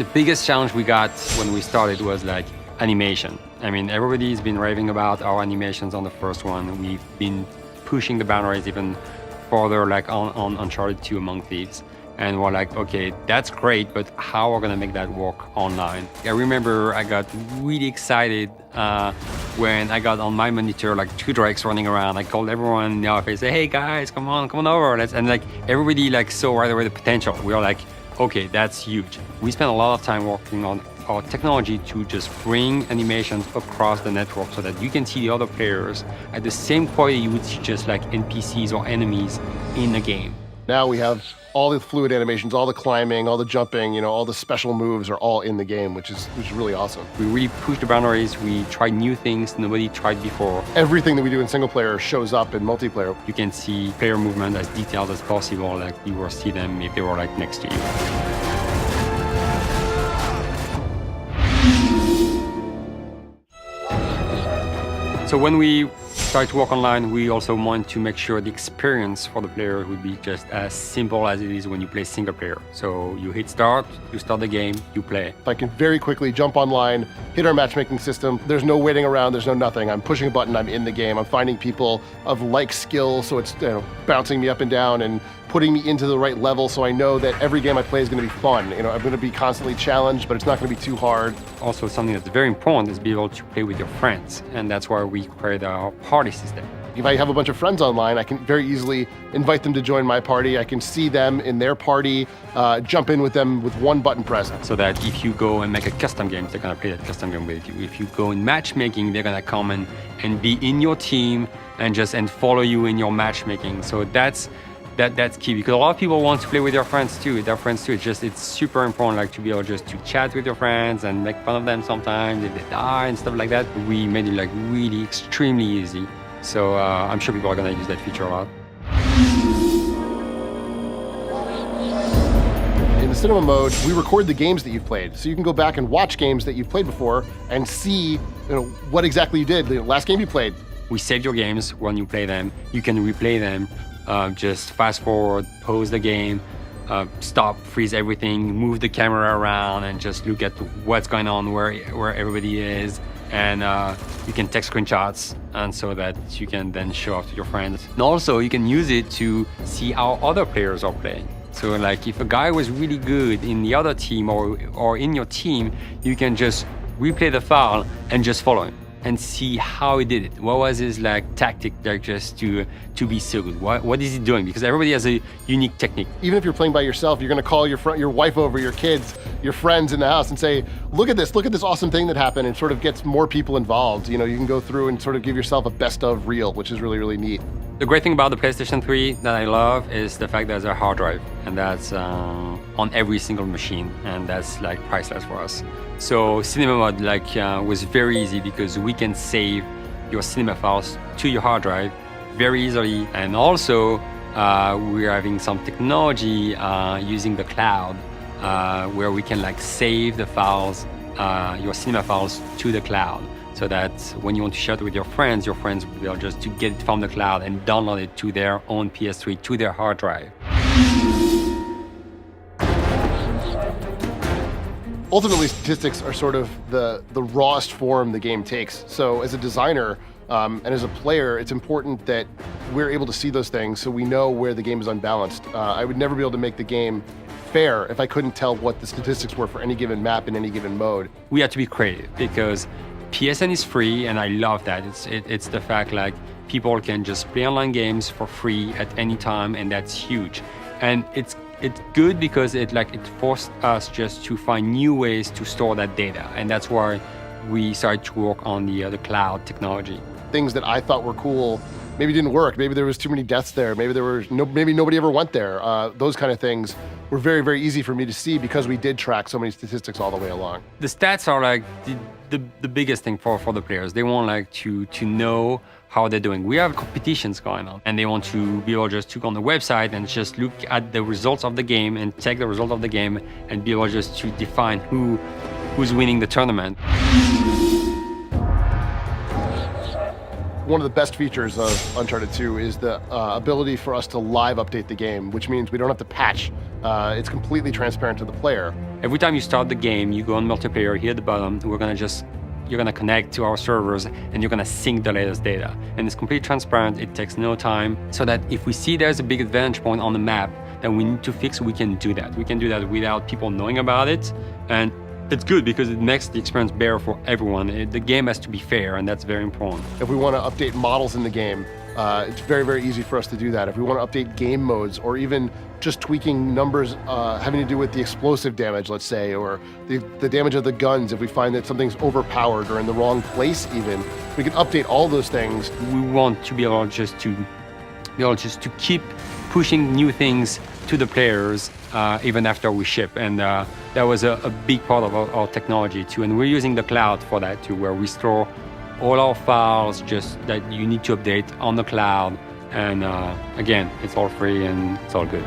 The biggest challenge we got when we started was like animation. I mean, everybody's been raving about our animations on the first one. We've been pushing the boundaries even further, like on Uncharted 2 Among Thieves. And we're like, okay, that's great, but how are we gonna make that work online? I remember I got really excited when I got on my monitor like 2 drakes running around. I called everyone in the office, say, hey guys, come on over. And like everybody like saw right away the potential. We were like, okay, that's huge. We spent a lot of time working on our technology to just bring animations across the network so that you can see the other players at the same quality you would see just like NPCs or enemies in the game. Now we have all the fluid animations, all the climbing, all the jumping, all the special moves are all in the game, which is really awesome. We really pushed the boundaries. We tried new things nobody tried before. Everything that we do in single player shows up in multiplayer. You can see player movement as detailed as possible, like you will see them if they were like next to you. So when we started to work online, we also want to make sure the experience for the player would be just as simple as it is when you play single player. So you hit start, you start the game, you play. I can very quickly jump online, hit our matchmaking system. There's no waiting around, there's no nothing. I'm pushing a button, I'm in the game. I'm finding people of like skill, so it's bouncing me up and down and putting me into the right level, so I know that every game I play is going to be fun. I'm going to be constantly challenged, but it's not going to be too hard. Also, something that's very important is be able to play with your friends, and that's why we create our party system. If I have a bunch of friends online, I can very easily invite them to join my party. I can see them in their party, jump in with them with one button press. So that if you go and make a custom game, they're going to play that custom game with you. If you go in matchmaking, they're going to come and be in your team and follow you in your matchmaking. So that's key, because a lot of people want to play with their friends too. It's super important, like to be able just to chat with your friends and make fun of them sometimes if they die and stuff like that. We made it like really extremely easy. So I'm sure people are gonna use that feature a lot. In the cinema mode, we record the games that you've played, so you can go back and watch games that you've played before and see what exactly you did. The last game you played. We save your games when you play them. You can replay them. Just fast forward, pause the game, stop, freeze everything, move the camera around, and just look at what's going on, where everybody is, and you can take screenshots, and so that you can then show off to your friends. And also, you can use it to see how other players are playing. So, like, if a guy was really good in the other team or in your team, you can just replay the file and just follow him and see how he did it. What was his tactic just to be so good? What is he doing? Because everybody has a unique technique. Even if you're playing by yourself, you're gonna call your wife over, your kids, your friends in the house and say, look at this awesome thing that happened, and sort of gets more people involved. You can go through and sort of give yourself a best of reel, which is really, really neat. The great thing about the PlayStation 3 that I love is the fact that there's a hard drive, and that's on every single machine, and that's priceless for us. So cinema mode was very easy because we can save your cinema files to your hard drive very easily, and also we're having some technology using the cloud where we can save the files, your cinema files, to the cloud. So that when you want to share it with your friends will be able just to get it from the cloud and download it to their own PS3, to their hard drive. Ultimately, statistics are sort of the rawest form the game takes. So as a designer and as a player, it's important that we're able to see those things so we know where the game is unbalanced. I would never be able to make the game fair if I couldn't tell what the statistics were for any given map in any given mode. We had to be creative because PSN is free, and I love that. It's the fact people can just play online games for free at any time, and that's huge. And it's good because it forced us just to find new ways to store that data, and that's why we started to work on the cloud technology. Things that I thought were cool maybe didn't work. Maybe there was too many deaths there. Maybe maybe nobody ever went there. Those kind of things were very, very easy for me to see because we did track so many statistics all the way along. The stats are the biggest thing for the players. They want to know how they're doing. We have competitions going on, and they want to be able just to go on the website and just look at the results of the game and take the result of the game and be able just to define who's winning the tournament. One of the best features of Uncharted 2 is the ability for us to live update the game, which means we don't have to patch. It's completely transparent to the player. every time you start the game, you go on multiplayer here at the bottom, you're gonna connect to our servers and you're gonna sync the latest data. And it's completely transparent, it takes no time, so that if we see there's a big advantage point on the map that we need to fix, we can do that. We can do that without people knowing about it. And it's good because it makes the experience better for everyone. The game has to be fair, and that's very important. If we want to update models in the game, it's very, very easy for us to do that. If we want to update game modes, or even just tweaking numbers having to do with the explosive damage, let's say, or the damage of the guns, if we find that something's overpowered or in the wrong place even, we can update all those things. We want to be able just to keep pushing new things to the players even after we ship. And that was a big part of our technology too. And we're using the cloud for that too, where we store all our files just that you need to update on the cloud. And again, it's all free and it's all good.